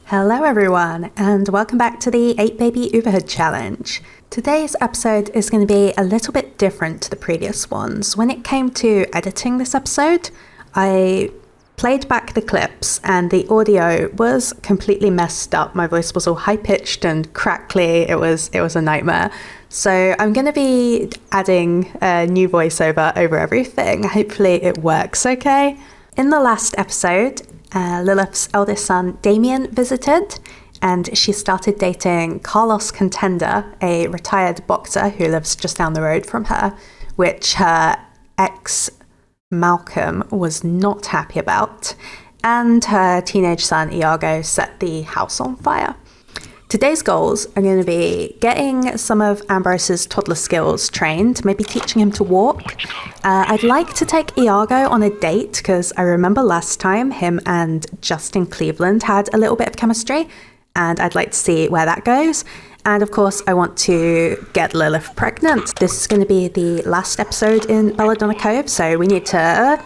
Hello everyone, and welcome back to the 8 Baby Uberhood Challenge. Today's episode is going to be a little bit different to the previous ones. When it came to editing this episode, I played back the clips and the audio was completely messed up. My voice was all high-pitched and crackly. It was a nightmare. So I'm going to be adding a new voiceover over everything. Hopefully it works okay. In the last episode, Lilith's eldest son Damien visited, and she started dating Carlos Contender, a retired boxer who lives just down the road from her, which her ex Malcolm was not happy about, and her teenage son Iago set the house on fire. Today's goals are going to be getting some of Ambrose's toddler skills trained, maybe teaching him to walk. I'd like to take Iago on a date because I remember last time him and Justin Cleveland had a little bit of chemistry, and I'd like to see where that goes. And of course, I want to get Lilith pregnant. This is going to be the last episode in Belladonna Cove, so we need to,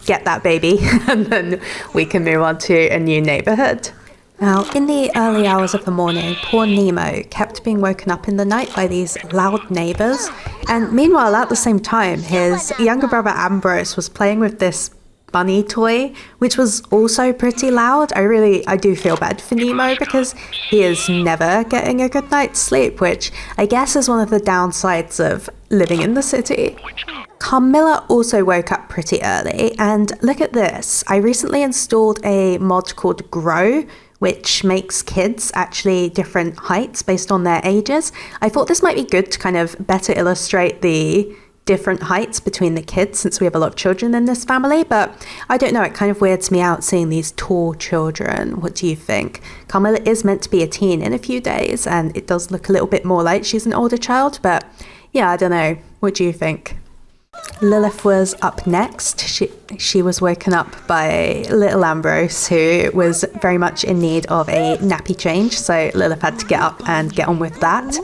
get that baby, and then we can move on to a new neighborhood. Now, in the early hours of the morning, poor Nemo kept being woken up in the night by these loud neighbors. And meanwhile, at the same time, his younger brother Ambrose was playing with this bunny toy, which was also pretty loud. I do feel bad for Nemo because he is never getting a good night's sleep, which I guess is one of the downsides of living in the city. Carmilla also woke up pretty early, and look at this. I recently installed a mod called Grow, which makes kids actually different heights based on their ages. I thought this might be good to kind of better illustrate the different heights between the kids since we have a lot of children in this family, but I don't know, it kind of weirds me out seeing these tall children. What do you think? Carmilla is meant to be a teen in a few days, and it does look a little bit more like she's an older child, but yeah, I don't know. What do you think? Lilith was up next. She was woken up by little Ambrose, who was very much in need of a nappy change, so Lilith had to get up and get on with that.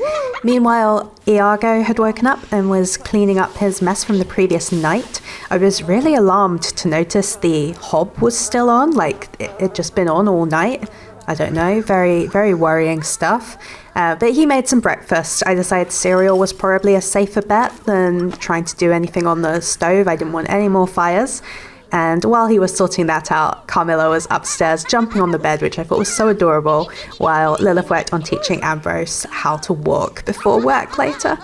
Meanwhile, Iago had woken up and was cleaning up his mess from the previous night. I was really alarmed to notice the hob was still on, like it had just been on all night. I don't know, very, very worrying stuff. But he made some breakfast. I decided cereal was probably a safer bet than trying to do anything on the stove. I didn't want any more fires. And while he was sorting that out, Carmilla was upstairs jumping on the bed, which I thought was so adorable, while Lilith worked on teaching Ambrose how to walk before work later.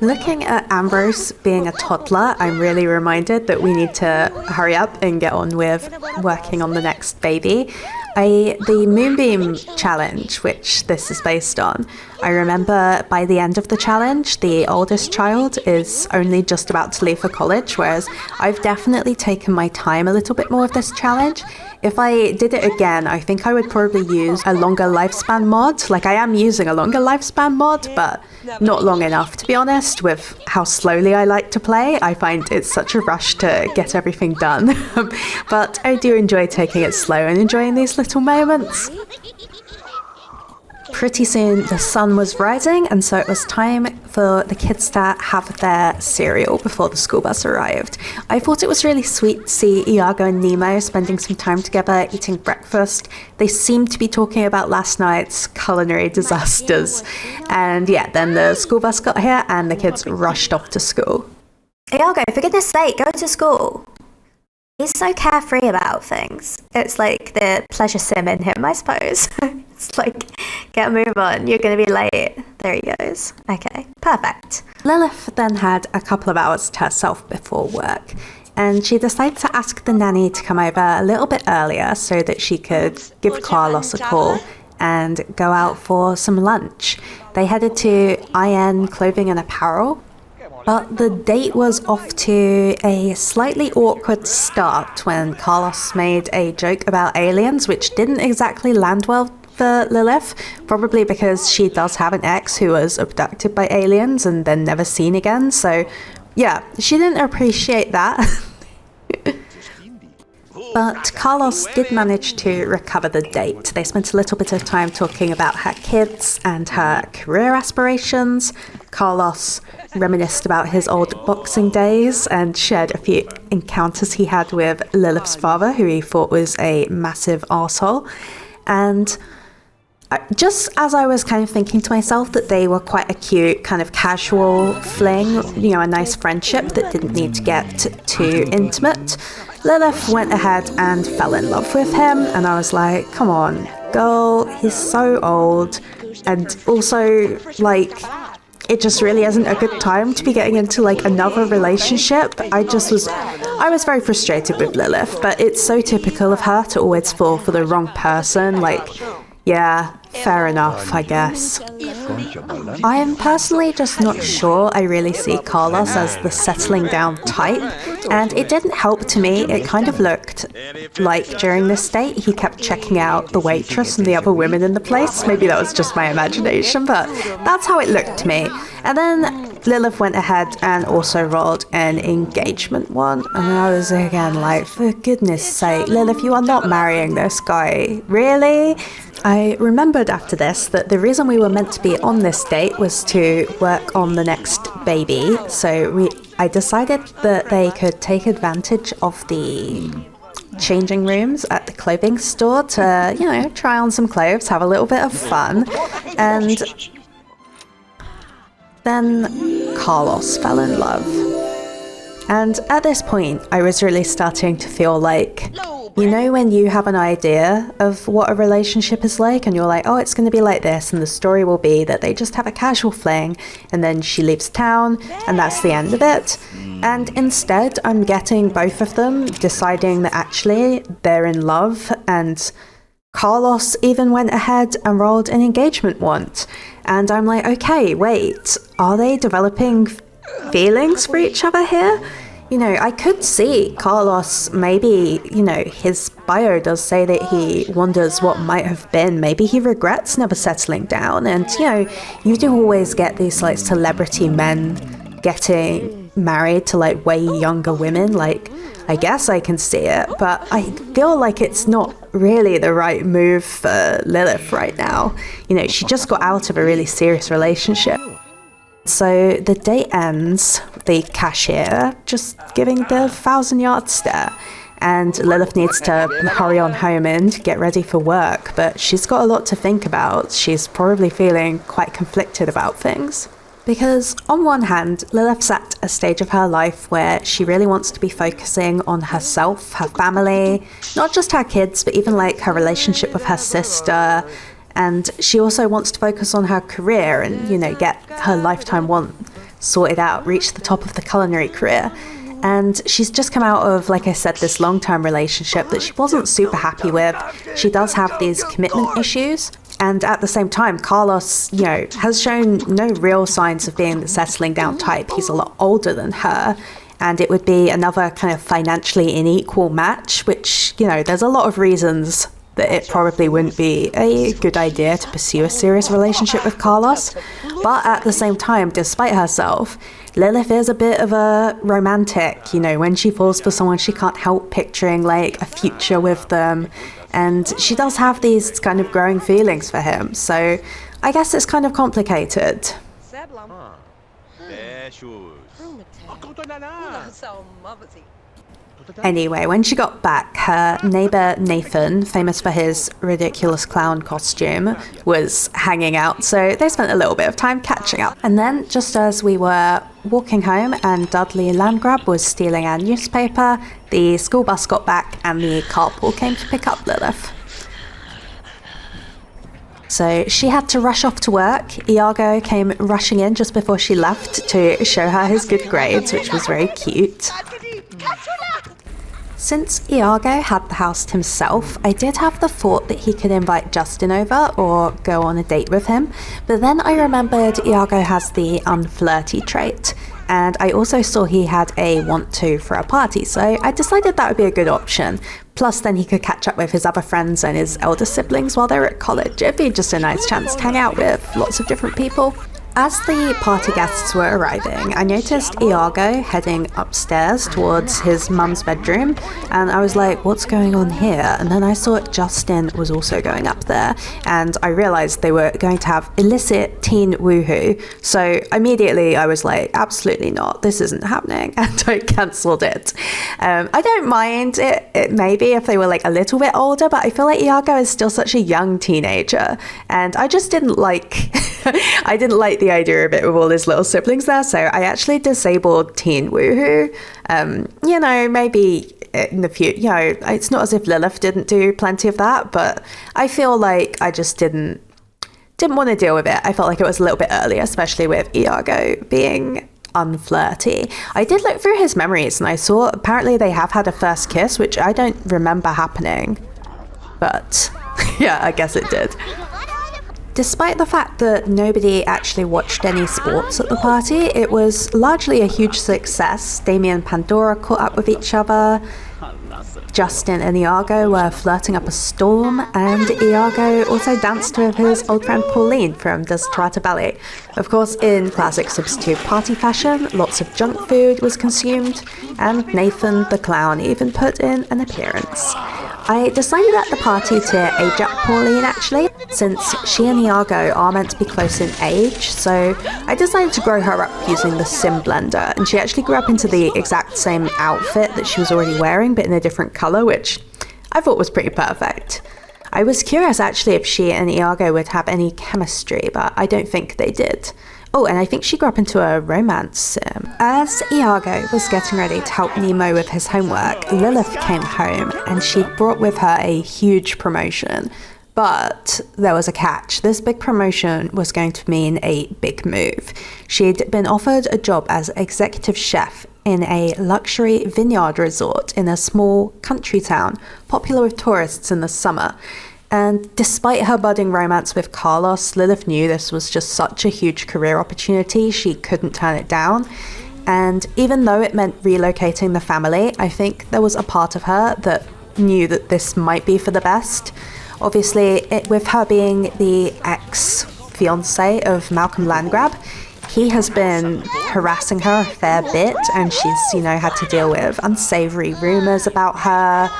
Looking at Ambrose being a toddler, I'm really reminded that we need to hurry up and get on with working on the next baby. The Moonbeam challenge, which this is based on, I remember by the end of the challenge, the oldest child is only just about to leave for college, whereas I've definitely taken my time a little bit more with this challenge. If I did it again, I think I would probably use a longer lifespan mod. Like, I am using a longer lifespan mod, but not long enough, to be honest. With how slowly I like to play, I find it's such a rush to get everything done. But I do enjoy taking it slow and enjoying these little moments. Pretty soon the sun was rising, and so it was time for the kids to have their cereal before the school bus arrived. I thought it was really sweet to see Iago and Nemo spending some time together eating breakfast. They seemed to be talking about last night's culinary disasters. And yeah, then the school bus got here and the kids rushed off to school. Iago, for goodness sake, go to school. He's so carefree about things. It's like the pleasure sim in him, I suppose. It's like, get a move on, you're going to be late. There he goes. Okay, perfect. Lilith then had a couple of hours to herself before work, and she decided to ask the nanny to come over a little bit earlier so that she could give Carlos a call and go out for some lunch. They headed to IN Clothing and Apparel, but the date was off to a slightly awkward start when Carlos made a joke about aliens, which didn't exactly land well for Lilith, probably because she does have an ex who was abducted by aliens and then never seen again. So yeah, she didn't appreciate that. But Carlos did manage to recover the date. They spent a little bit of time talking about her kids and her career aspirations. Carlos reminisced about his old boxing days and shared a few encounters he had with Lilith's father, who he thought was a massive arsehole. And just as I was kind of thinking to myself that they were quite a cute kind of casual fling, you know, a nice friendship that didn't need to get too intimate, Lilith went ahead and fell in love with him. And I was like, come on, girl, he's so old. And also, like, it just really isn't a good time to be getting into like another relationship. I was very frustrated with Lilith, but it's so typical of her to always fall for the wrong person. Like, yeah, fair enough, I guess. I am personally just not sure I really see Carlos as the settling down type, and it didn't help to me. It kind of looked like during this date he kept checking out the waitress and the other women in the place. Maybe that was just my imagination, but that's how it looked to me. And then Lilith went ahead and also rolled an engagement one, and I was again like, for goodness sake, Lilith, you are not marrying this guy, really? I remembered after this that the reason we were meant to be on this date was to work on the next baby, so I decided that they could take advantage of the changing rooms at the clothing store to, you know, try on some clothes, have a little bit of fun. And then Carlos fell in love. And at this point, I was really starting to feel like, you know, when you have an idea of what a relationship is like and you're like, oh, it's going to be like this, and the story will be that they just have a casual fling and then she leaves town and that's the end of it. And instead, I'm getting both of them deciding that actually they're in love, and Carlos even went ahead and rolled an engagement once. And I'm like, okay, wait, are they developing feelings for each other here? You know, I could see Carlos, maybe, you know, his bio does say that he wonders what might have been. Maybe he regrets never settling down. And, you know, you do always get these, like, celebrity men getting married to, like, way younger women. Like, I guess I can see it, but I feel like it's not really the right move for Lilith right now. You know, she just got out of a really serious relationship. So the date ends, the cashier just giving the 1,000-yard stare, and Lilith needs to hurry on home and get ready for work, but she's got a lot to think about. She's probably feeling quite conflicted about things. Because on one hand, Lilith's at a stage of her life where she really wants to be focusing on herself, her family, not just her kids, but even like her relationship with her sister. And she also wants to focus on her career and, you know, get her lifetime want sorted out, reach the top of the culinary career. And she's just come out of, like I said, this long-term relationship that she wasn't super happy with. She does have these commitment issues. And at the same time, Carlos, you know, has shown no real signs of being the settling down type. He's a lot older than her. And it would be another kind of financially unequal match, which, you know, there's a lot of reasons that it probably wouldn't be a good idea to pursue a serious relationship with Carlos. But at the same time, despite herself, Lilith is a bit of a romantic. You know, when she falls for someone, she can't help picturing like a future with them. And she does have these kind of growing feelings for him. So I guess it's kind of complicated. Anyway, when she got back, her neighbour Nathan, famous for his ridiculous clown costume, was hanging out, so they spent a little bit of time catching up. And then, just as we were walking home and Dudley Landgrab was stealing our newspaper, the school bus got back and the carpool came to pick up Lilith. So she had to rush off to work. Iago came rushing in just before she left to show her his good grades, which was very cute. Since Iago had the house to himself, I did have the thought that he could invite Justin over or go on a date with him, but then I remembered Iago has the unflirty trait, and I also saw he had a want-to for a party, so I decided that would be a good option. Plus then he could catch up with his other friends and his elder siblings while they were at college. It'd be just a nice chance to hang out with lots of different people. As the party guests were arriving, I noticed Iago heading upstairs towards his mum's bedroom, and I was like, what's going on here? And then I saw Justin was also going up there, and I realized they were going to have illicit teen woohoo. So immediately I was like, absolutely not, this isn't happening, and I cancelled it. I don't mind it maybe if they were like a little bit older, but I feel like Iago is still such a young teenager, and I just didn't like I didn't like the idea of it with all his little siblings there, so I actually disabled teen woohoo. Maybe in the future, it's not as if Lilith didn't do plenty of that, but I feel like I just didn't want to deal with it. I felt like it was a little bit early, especially with Iago being unflirty. I did look through his memories and I saw apparently they have had a first kiss, which I don't remember happening, but yeah, I guess it did. Despite the fact that nobody actually watched any sports at the party, it was largely a huge success. Damien and Pandora caught up with each other. Justin and Iago were flirting up a storm, and Iago also danced with his old friend Pauline from Desiderata Ballet. Of course, in classic substitute party fashion, lots of junk food was consumed, and Nathan the clown even put in an appearance. I decided at the party to age up Pauline actually, since she and Iago are meant to be close in age, so I decided to grow her up using the sim blender, and she actually grew up into the exact same outfit that she was already wearing, but in a different colour, which I thought was pretty perfect. I was curious actually if she and Iago would have any chemistry, but I don't think they did. Oh, and I think she grew up into a romance sim. As Iago was getting ready to help Nemo with his homework, Lilith came home and she brought with her a huge promotion. But there was a catch. This big promotion was going to mean a big move. She'd been offered a job as executive chef in a luxury vineyard resort in a small country town, popular with tourists in the summer. And despite her budding romance with Carlos, Lilith knew this was just such a huge career opportunity, she couldn't turn it down. And even though it meant relocating the family, I think there was a part of her that knew that this might be for the best. Obviously, with her being the ex-fiancé of Malcolm Landgrab, he has been harassing her a fair bit, and she's, had to deal with unsavory rumors about her.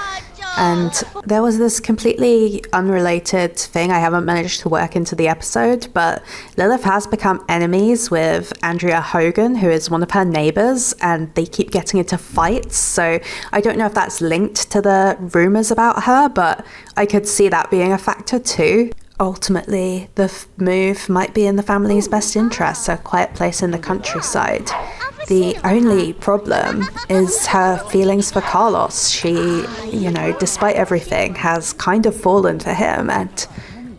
And there was this completely unrelated thing I haven't managed to work into the episode, but Lilith has become enemies with Andrea Hogan, who is one of her neighbours, and they keep getting into fights. So I don't know if that's linked to the rumours about her, but I could see that being a factor too. Ultimately, the move might be in the family's best interest, a quiet place in the countryside. The only problem is her feelings for Carlos. She, despite everything, has kind of fallen for him and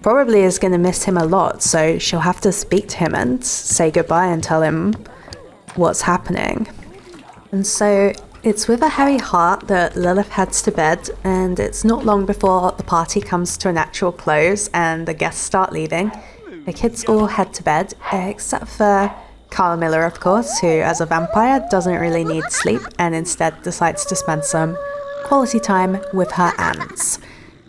probably is going to miss him a lot, so she'll have to speak to him and say goodbye and tell him what's happening. And so it's with a heavy heart that Lilith heads to bed, and it's not long before the party comes to a natural close and the guests start leaving. The kids all head to bed, except for Carl Miller, of course, who as a vampire doesn't really need sleep and instead decides to spend some quality time with her aunts.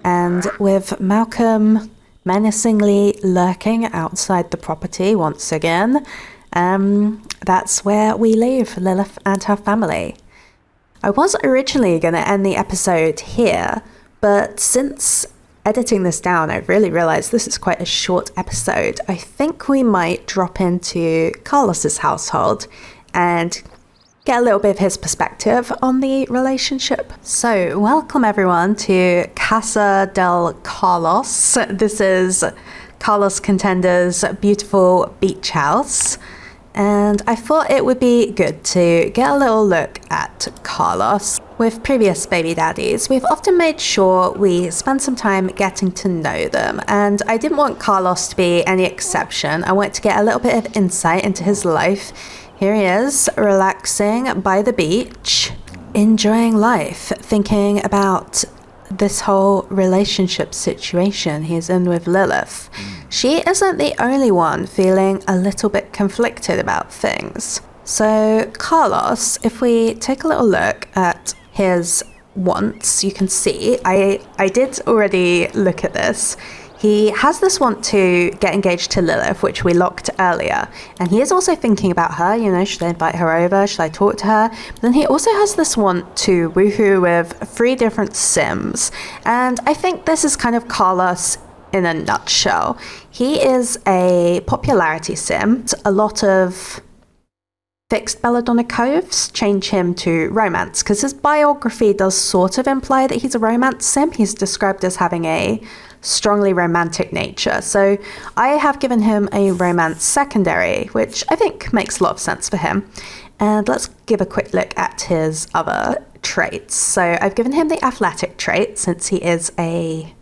And with Malcolm menacingly lurking outside the property once again, that's where we leave Lilith and her family. I was originally going to end the episode here, but since editing this down, I really realized this is quite a short episode. I think we might drop into Carlos's household and get a little bit of his perspective on the relationship. So, welcome everyone to Casa de Carlos. This is Carlos Contender's beautiful beach house. And I thought it would be good to get a little look at Carlos. With previous baby daddies, we've often made sure we spend some time getting to know them, and I didn't want Carlos to be any exception. I wanted to get a little bit of insight into his life. Here he is, relaxing by the beach, enjoying life, thinking about this whole relationship situation he's in with Lilith. She isn't the only one feeling a little bit conflicted about things. So Carlos, if we take a little look at his wants, you can see, I did already look at this. He has this want to get engaged to Lilith, which we locked earlier. And he is also thinking about her, you know, should I invite her over? Should I talk to her? But then he also has this want to woohoo with 3 different Sims. And I think this is kind of Carlos in a nutshell. He is a popularity sim. A lot of fixed Belladonna coves change him to romance, because his biography does sort of imply that he's a romance sim. He's described as having a strongly romantic nature. So I have given him a romance secondary, which I think makes a lot of sense for him. And let's give a quick look at his other traits. So I've given him the athletic trait, since he is a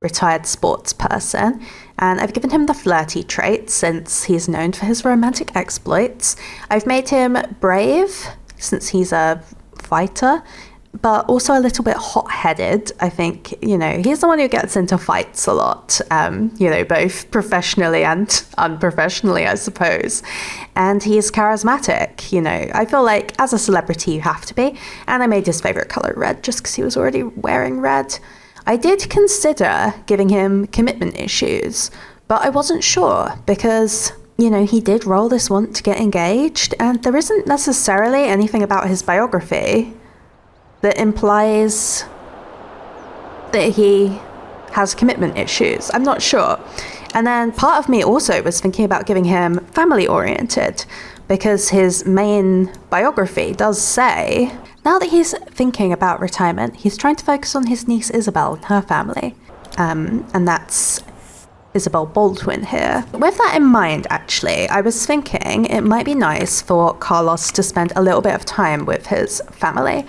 retired sports person. And I've given him the flirty trait, since he's known for his romantic exploits. I've made him brave, since he's a fighter, but also a little bit hot-headed. I think, you know, he's the one who gets into fights a lot, you know, both professionally and unprofessionally, I suppose. And he's charismatic, you know. I feel like as a celebrity you have to be. And I made his favorite color red just because he was already wearing red. I did consider giving him commitment issues, but I wasn't sure because, you know, he did roll this want to get engaged, and there isn't necessarily anything about his biography that implies that he has commitment issues. I'm not sure. And then part of me also was thinking about giving him family oriented, because his main biography does say, now that he's thinking about retirement, he's trying to focus on his niece Isabel and her family. And that's Isabel Baldwin here. With that in mind, actually, I was thinking it might be nice for Carlos to spend a little bit of time with his family.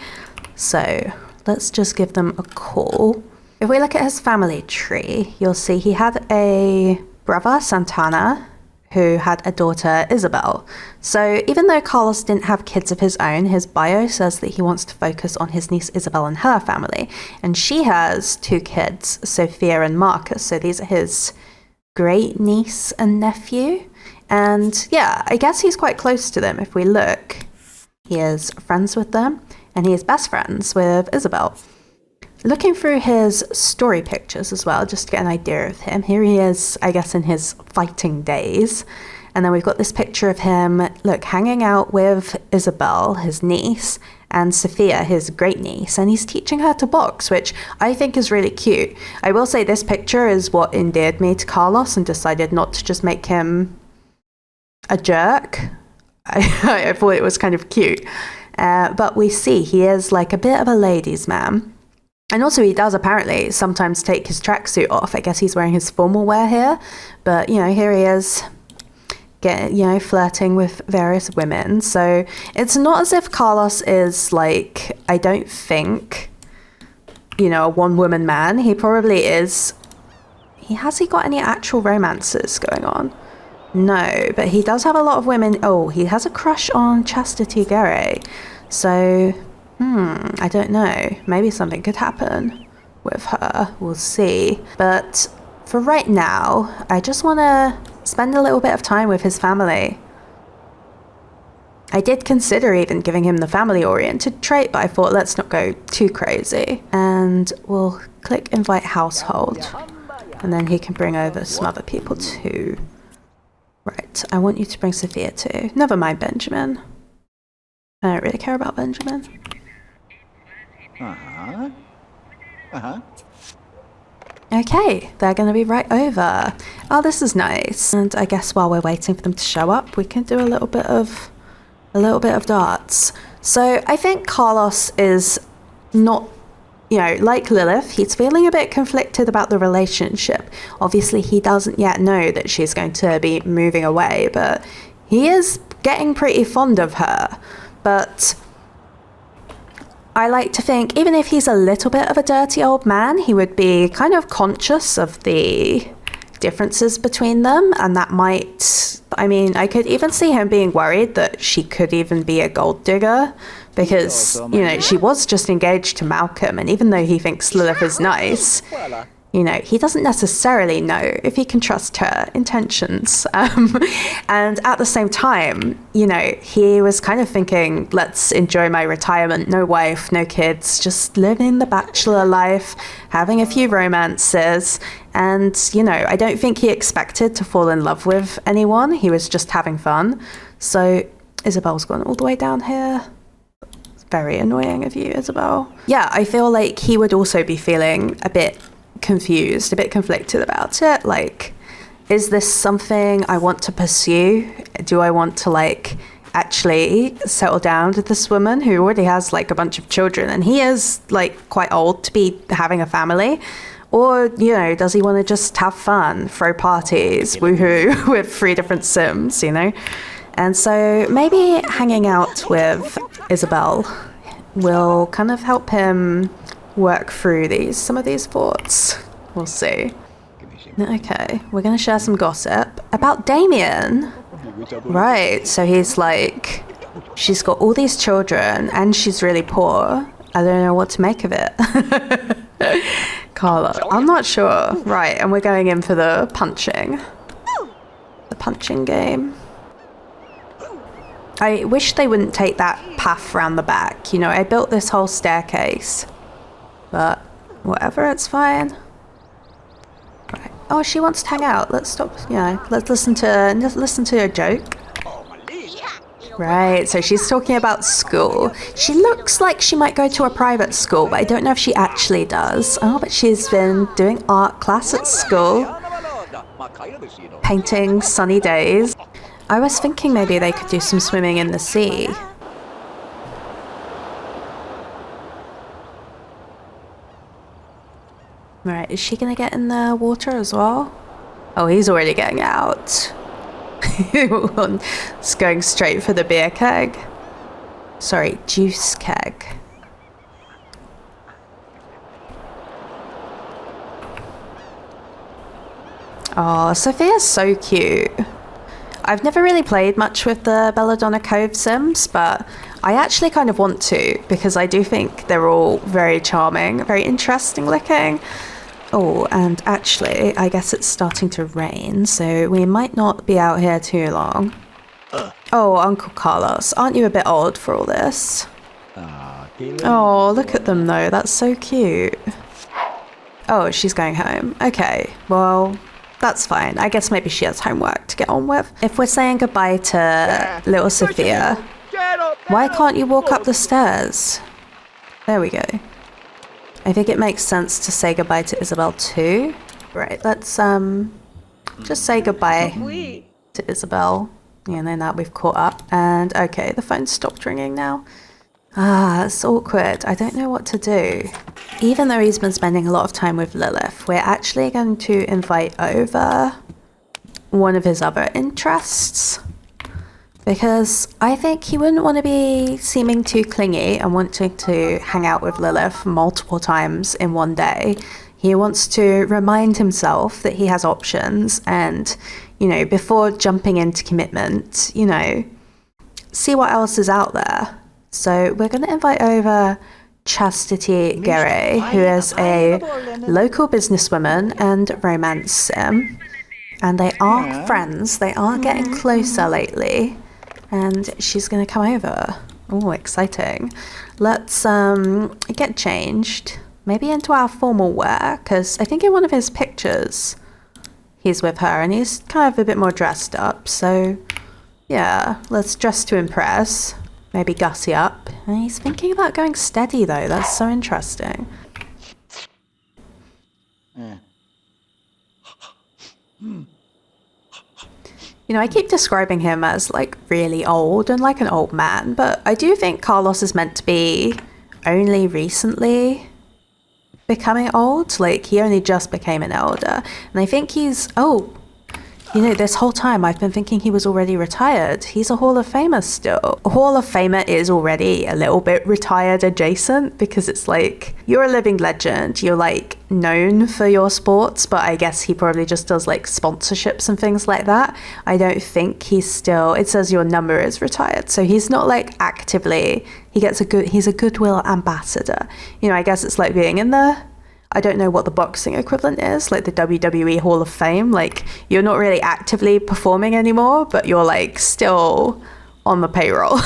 So let's just give them a call. If we look at his family tree, you'll see he had a brother, Santana, who had a daughter, Isabel. So even though Carlos didn't have kids of his own, his bio says that he wants to focus on his niece Isabel and her family. And she has 2 kids, Sofia and Marcus. So these are his great niece and nephew. And yeah, I guess he's quite close to them. If we look, he is friends with them. And he is best friends with Isabel. Looking through his story pictures as well, just to get an idea of him. Here he is, I guess, in his fighting days. And then we've got this picture of him, look, hanging out with Isabel, his niece, and Sofia, his great niece. And he's teaching her to box, which I think is really cute. I will say this picture is what endeared me to Carlos and decided not to just make him a jerk. I thought it was kind of cute. But we see he is like a bit of a ladies' man. And also he does apparently sometimes take his tracksuit off. I guess he's wearing his formal wear here. But, you know, here he is, flirting with various women. So it's not as if Carlos is like, I don't think, you know, a one-woman man. He probably is. Has he got any actual romances going on? No, but he does have a lot of women. Oh, he has a crush on Chastity. So, I don't know. Maybe something could happen with her. We'll see. But for right now, I just want to spend a little bit of time with his family. I did consider even giving him the family-oriented trait, but I thought let's not go too crazy. And we'll click invite household. And then he can bring over some other people too. Right, I want you to bring Sofia too. Never mind Benjamin. I don't really care about Benjamin. Okay, they're going to be right over. Oh, this is nice. And I guess while we're waiting for them to show up, we can do a little bit of darts. So I think Carlos is not, you know, like Lilith, he's feeling a bit conflicted about the relationship. Obviously, he doesn't yet know that she's going to be moving away, but he is getting pretty fond of her. But I like to think, even if he's a little bit of a dirty old man, he would be kind of conscious of the differences between them, and that might, I mean, I could even see him being worried that she could even be a gold digger, because, you know, she was just engaged to Malcolm, and even though he thinks Lilith is nice, You know, he doesn't necessarily know if he can trust her intentions. And at the same time, you know, he was kind of thinking, let's enjoy my retirement. No wife, no kids, just living the bachelor life, having a few romances. And, you know, I don't think he expected to fall in love with anyone. He was just having fun. So Isabel's gone all the way down here. It's very annoying of you, Isabel. Yeah, I feel like he would also be feeling a bit confused, a bit conflicted about it. Like, is this something I want to pursue? Do I want to like actually settle down with this woman who already has like a bunch of children, and he is like quite old to be having a family? Or, you know, does he want to just have fun, throw parties, woohoo, with 3 different Sims, you know? And so maybe hanging out with Isabel will kind of help him work through some of these thoughts. We'll see. Okay, we're going to share some gossip about Damien. Right, so he's like, she's got all these children and she's really poor. I don't know what to make of it. Carla, I'm not sure. Right, and we're going in for the punching. The punching game. I wish they wouldn't take that path around the back. You know, I built this whole staircase. But whatever, it's fine. Right. Oh, she wants to hang out. Let's stop. Yeah, let's listen to a joke. Right. So she's talking about school. She looks like she might go to a private school, but I don't know if she actually does. Oh, but she's been doing art class at school, painting sunny days. I was thinking maybe they could do some swimming in the sea. Right, is she gonna get in the water as well? Oh, he's already getting out. It's going straight for the beer keg. Sorry, juice keg. Oh, Sophia's so cute. I've never really played much with the Belladonna Cove Sims, but I actually kind of want to, because I do think they're all very charming, very interesting looking. Oh, and actually, I guess it's starting to rain, so we might not be out here too long. Oh, Uncle Carlos, aren't you a bit old for all this? Oh, look at them though, that's so cute. Oh, she's going home. Okay, well, that's fine. I guess maybe she has homework to get on with. If we're saying goodbye to little Sophia, why can't you walk up the stairs? There we go. I think it makes sense to say goodbye to Isabel too. Right, let's just say goodbye to Isabel. And then that we've caught up. And okay, the phone stopped ringing now. Ah, it's awkward. I don't know what to do. Even though he's been spending a lot of time with Lilith, we're actually going to invite over one of his other interests. Because I think he wouldn't want to be seeming too clingy and wanting to hang out with Lilith multiple times in one day. He wants to remind himself that he has options and, you know, before jumping into commitment, you know, see what else is out there. So we're going to invite over Chastity, who is a local businesswoman and romance sim. And they are friends. They are getting closer lately. And she's going to come over. Oh, exciting. Let's get changed. Maybe into our formal wear, because I think in one of his pictures he's with her and he's kind of a bit more dressed up. So, yeah, let's dress to impress. Maybe gussy up. And he's thinking about going steady, though. That's so interesting. You know, I keep describing him as, like, really old and like an old man, but I do think Carlos is meant to be only recently becoming old. Like, he only just became an elder. And I think he's... Oh, you know, this whole time I've been thinking he was already retired. He's a Hall of Famer still. A Hall of Famer is already a little bit retired adjacent because it's like, you're a living legend. You're like known for your sports, but I guess he probably just does like sponsorships and things like that. I don't think he's still, it says your number is retired. So he's not like actively, he's a goodwill ambassador. You know, I guess it's like being in the I don't know what the boxing equivalent is, like the WWE Hall of Fame. Like, you're not really actively performing anymore, but you're like still on the payroll.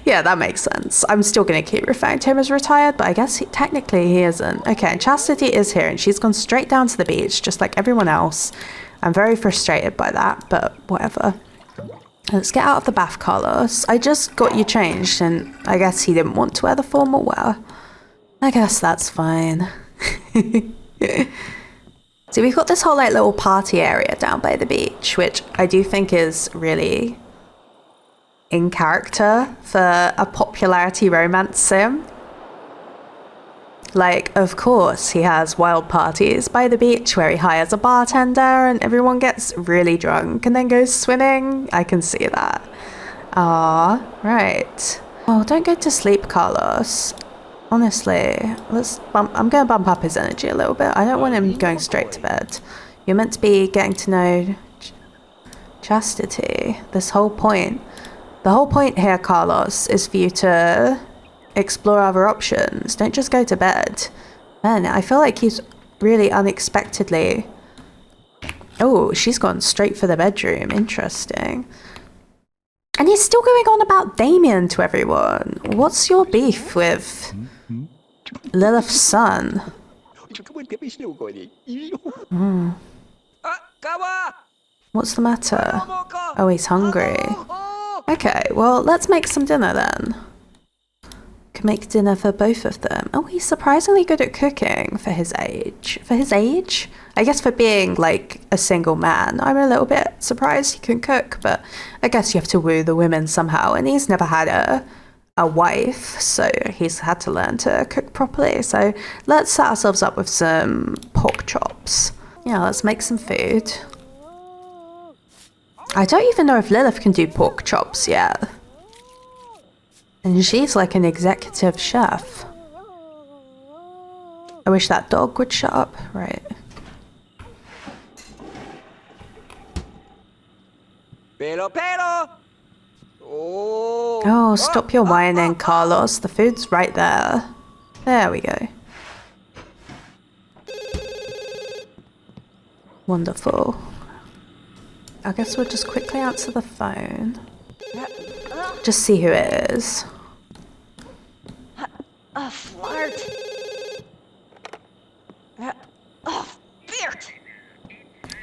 Yeah, that makes sense. I'm still going to keep referring to him as retired, but I guess technically he isn't. Okay, and Chastity is here, and she's gone straight down to the beach, just like everyone else. I'm very frustrated by that, but whatever. Let's get out of the bath, Carlos. I just got you changed, and I guess he didn't want to wear the formal wear. I guess that's fine. So we've got this whole like little party area down by the beach, which I do think is really in character for a popularity romance sim. Like, of course, he has wild parties by the beach where he hires a bartender and everyone gets really drunk and then goes swimming. I can see that. Ah, right. Oh, don't go to sleep, Carlos. Honestly, I'm going to bump up his energy a little bit. I don't want him going straight to bed. You're meant to be getting to know Chastity. The whole point here, Carlos, is for you to explore other options. Don't just go to bed. Man, I feel like he's really unexpectedly... Oh, she's gone straight for the bedroom. Interesting. And he's still going on about Damien to everyone. What's your beef with Lilith's son? What's the matter? Oh, he's hungry. Okay, well, let's make some dinner then. Can make dinner for both of them. Oh, he's surprisingly good at cooking for his age. For his age? I guess for being like a single man, I'm a little bit surprised he can cook, but I guess you have to woo the women somehow, and he's never had a wife, so he's had to learn to cook properly. So let's set ourselves up with some pork chops. Yeah, let's make some food. I don't even know if Lilith can do pork chops yet. And she's like an executive chef. I wish that dog would shut up. Right. Oh, stop your whining, Carlos. The food's right there. There we go. Wonderful. I guess we'll just quickly answer the phone. Just see who it is. A flirt. Flirt.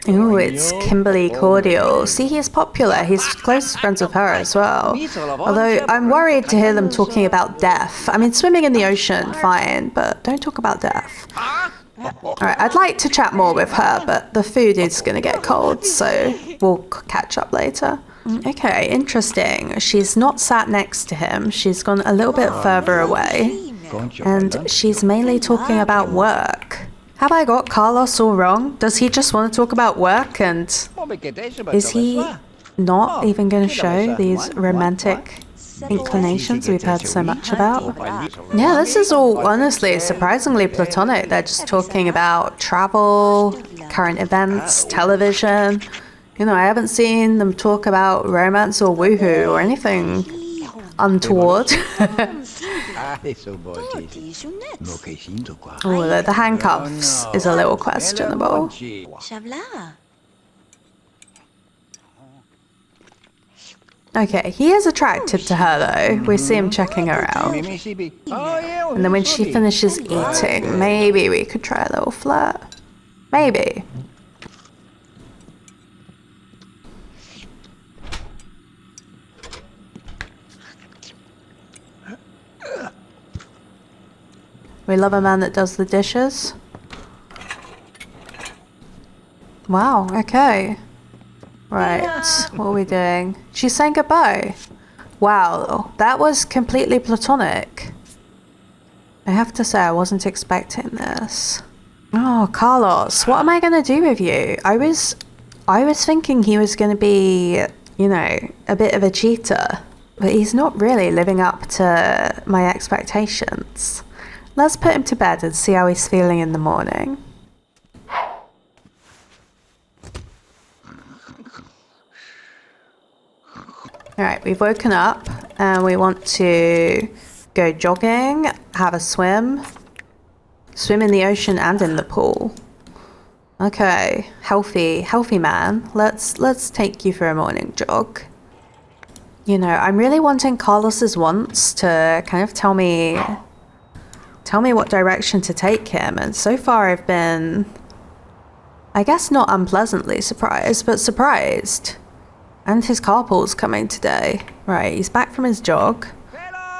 Ooh, it's Kimberly Cordial. See, he's popular. He's close friends with her as well. Although I'm worried to hear them talking about death. I mean, swimming in the ocean, fine, but don't talk about death. Alright, I'd like to chat more with her, but the food is going to get cold, so we'll catch up later. Okay, interesting. She's not sat next to him. She's gone a little bit further away. And she's mainly talking about work. Have I got Carlos all wrong? Does he just want to talk about work, and is he not even going to show these romantic inclinations we've heard so much about? Yeah, this is all honestly surprisingly platonic. They're just talking about travel, current events, television. You know, I haven't seen them talk about romance or woohoo or anything untoward. Oh, the handcuffs is a little questionable. Okay, he is attracted to her though. We see him checking her out. And then when she finishes eating, maybe we could try a little flirt. Maybe. We love a man that does the dishes. Wow, okay. Right, what are we doing? She's saying goodbye. Wow, that was completely platonic. I have to say, I wasn't expecting this. Oh, Carlos, what am I gonna do with you? I was thinking he was gonna be, you know, a bit of a cheater, but he's not really living up to my expectations. Let's put him to bed and see how he's feeling in the morning. Alright, we've woken up and we want to go jogging, have a swim, Swim in the ocean and in the pool. Okay, healthy man. Let's take you for a morning jog. You know, I'm really wanting Carlos's wants to kind of tell me what direction to take him, and so far I've been, I guess, not unpleasantly surprised, but surprised. And his carpool's coming today. Right, he's back from his jog.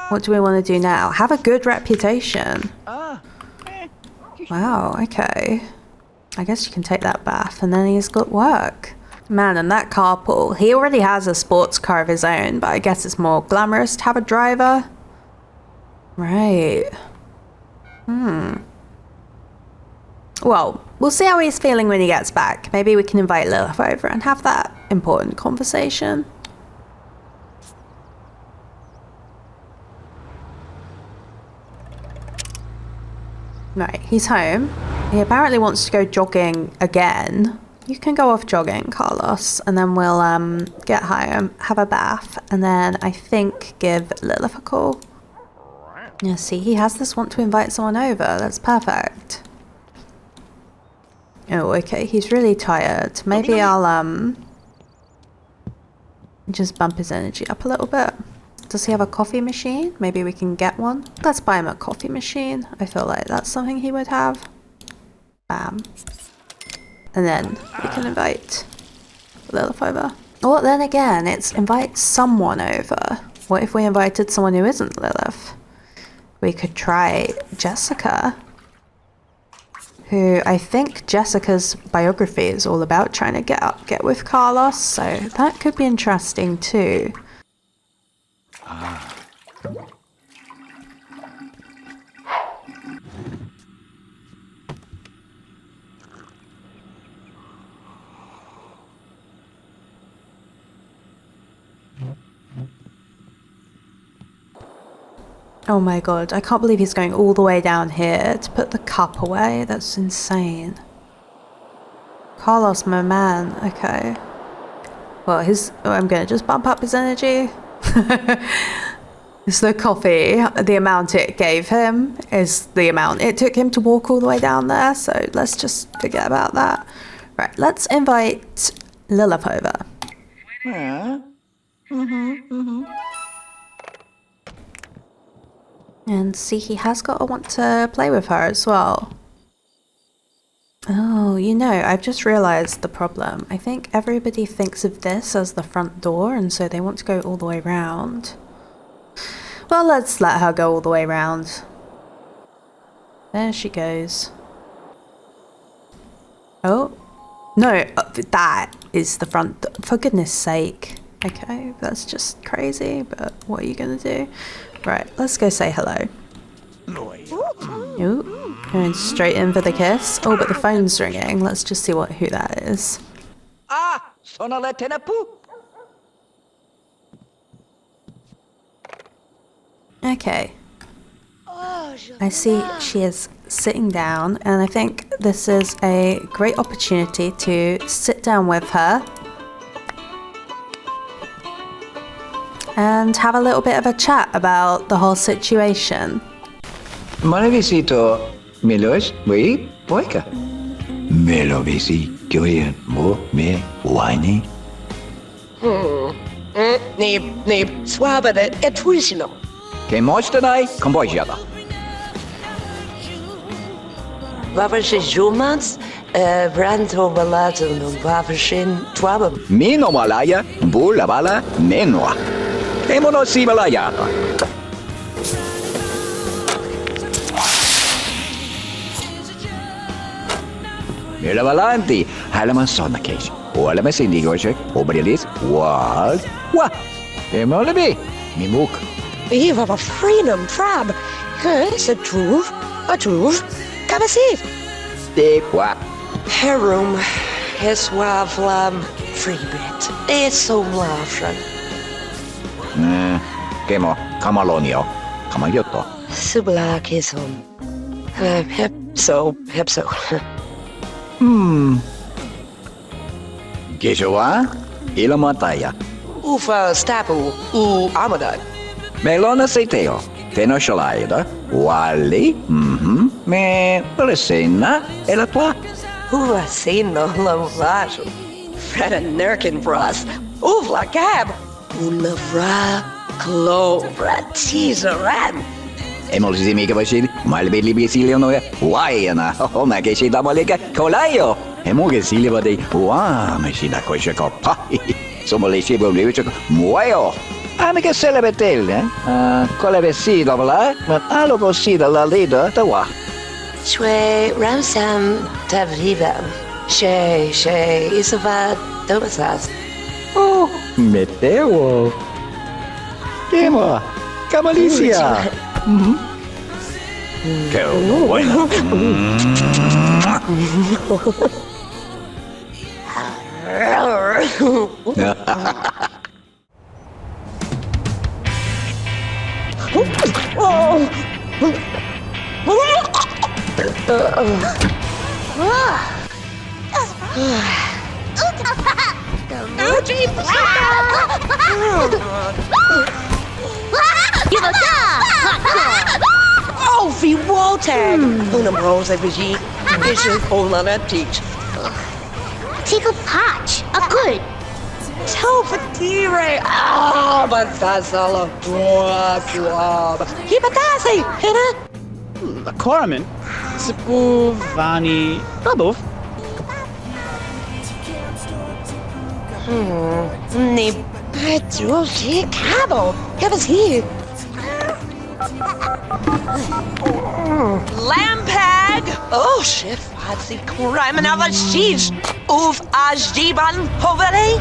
What do we want to do now? Have a good reputation. Wow, okay. I guess you can take that bath, and then he's got work. Man, and that carpool. He already has a sports car of his own, but I guess it's more glamorous to have a driver. Right. Well, we'll see how he's feeling when he gets back. Maybe we can invite Lilith over and have that important conversation. Right, he's home. He apparently wants to go jogging again. You can go off jogging, Carlos, and then we'll get home, have a bath, and then I think give Lilith a call. Yeah, see, he has this want to invite someone over. That's perfect. Oh, okay, he's really tired. Maybe I'll just bump his energy up a little bit. Does he have a coffee machine? Maybe we can get one. Let's buy him a coffee machine. I feel like that's something he would have. Bam. And then we can invite Lilith over. Or then again, it's invite someone over. What if we invited someone who isn't Lilith? We could try Jessica, who I think Jessica's biography is all about trying to get with Carlos, so that could be interesting too. Oh my god, I can't believe he's going all the way down here to put the cup away. That's insane. Carlos, my man. Okay. Well, I'm gonna just bump up his energy. It's the coffee. The amount it gave him is the amount it took him to walk all the way down there, so let's just forget about that. Right, let's invite Lilith over. Yeah. And see, he has got to want to play with her as well. Oh, you know, I've just realised the problem. I think everybody thinks of this as the front door, and so they want to go all the way round. Well, let's let her go all the way round. There she goes. Oh. No, that is the front door. For goodness sake. Okay, that's just crazy, but what are you gonna do? Right, let's go say hello. Ooh, going straight in for the kiss. Oh, but the phone's ringing. Let's just see who that is. Okay. I see she is sitting down, and I think this is a great opportunity to sit down with her and have a little bit of a chat about the whole situation. Maravisito Milos, oui, poika. Melovisi, Gillian, Mo, Me, Whiny. Nee, swabere, etwisino. Que mostanai, Cambodia. Waarvoor ze jomans, brando balaten, waarvoor ze twabem. Mino malaya, bula bala, menua. Emono si malayata. Mila balanti, halaman sonna case. Olema sindigoje, obrilis, what? Emolabi, mimuk. Eva var freedom trab. Is a troove, Come and see. De qua. Her room is wavlam free bit. It's so laughing. Kemo, kamalonio, kamayotto. Sublak is home. Hep so. Geshowa, ilamataya. Ufa stapu, amadan. Melona seteo, tenoshalayda, wali, Mais la cena è la tua? Sino lavage. Fred and Nurkin bras. Ouvre la cab. Ouvra clovra teaseran. Emolsi mikä voisin, malveli bisilionoja, vaiana, oma kesi tamalika, kolajo. Emoge silva dei, me sinä koise koppa. Somoli sivu liutsako, muojo. Mikä selvetelle, koleve siidavalla, mutta aluko siitä la liida tawa. Shwe ramsam tavriva. She, isava domasas. Oh, meteo. Kemo, kamalicia. Qué bueno. Oh, fi Waltag! Una brose vigi. Issues on that teach. Take a patch. A good. Tofatire! But that's all a blob. Hibatasi! Hina? Koraman. Sipu Vani Babov. Ni Pedro Cabo. Have us here. Lampag! Oh, shit, fancy crime and other sheets. Uf Ajdiban Hovere?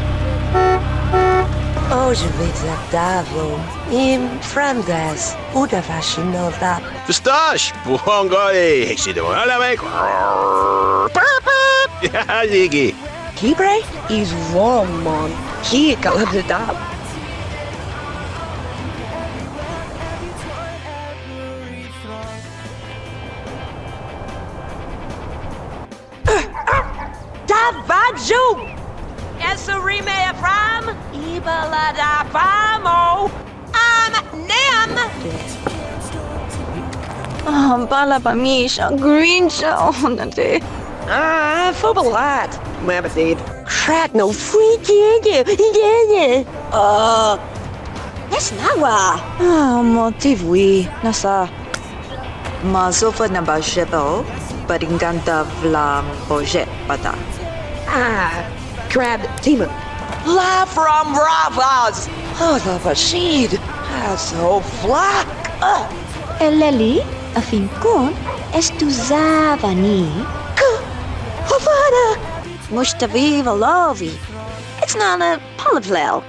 Oh, je vais d'Avo. Im Frandes. Uda Vashinova. Pistache! Buongoli! Hexidon Alame! Ziggy! Kibre is warm, man. He got it up. Davaju! Esurime Afram! Ibalada Famo! Nem! Bala Bamisha, green show. Fobalat! Mabadid. Crack no free gig! That's Nawa! Motivui, nasa. Mazofa na ba shebo, baringanta vlam bojet bata. Crab Demon. La from Ravas! Oh, the Bashid! So black! Eleli, afinkun, estuzavani. Havana! Mushtavi Valovi. It's not a polyplel.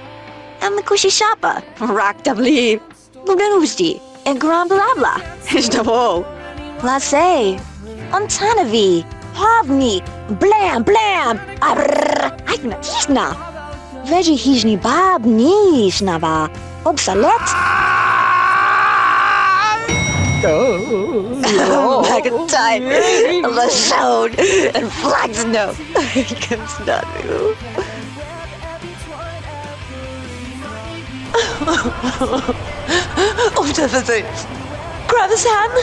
And the Kushi Shapa. Rock Tabli. Luganusti. And Grand Blabla. Ishtavo. Lase. Antanavi. Havni. Blam blam. Aikna Tisna. Veggie Hijni Bab Nishnava. Obsalet. Like a tiger, the sound, and flags no. Comes not you. Oh, the things. Grab his hand.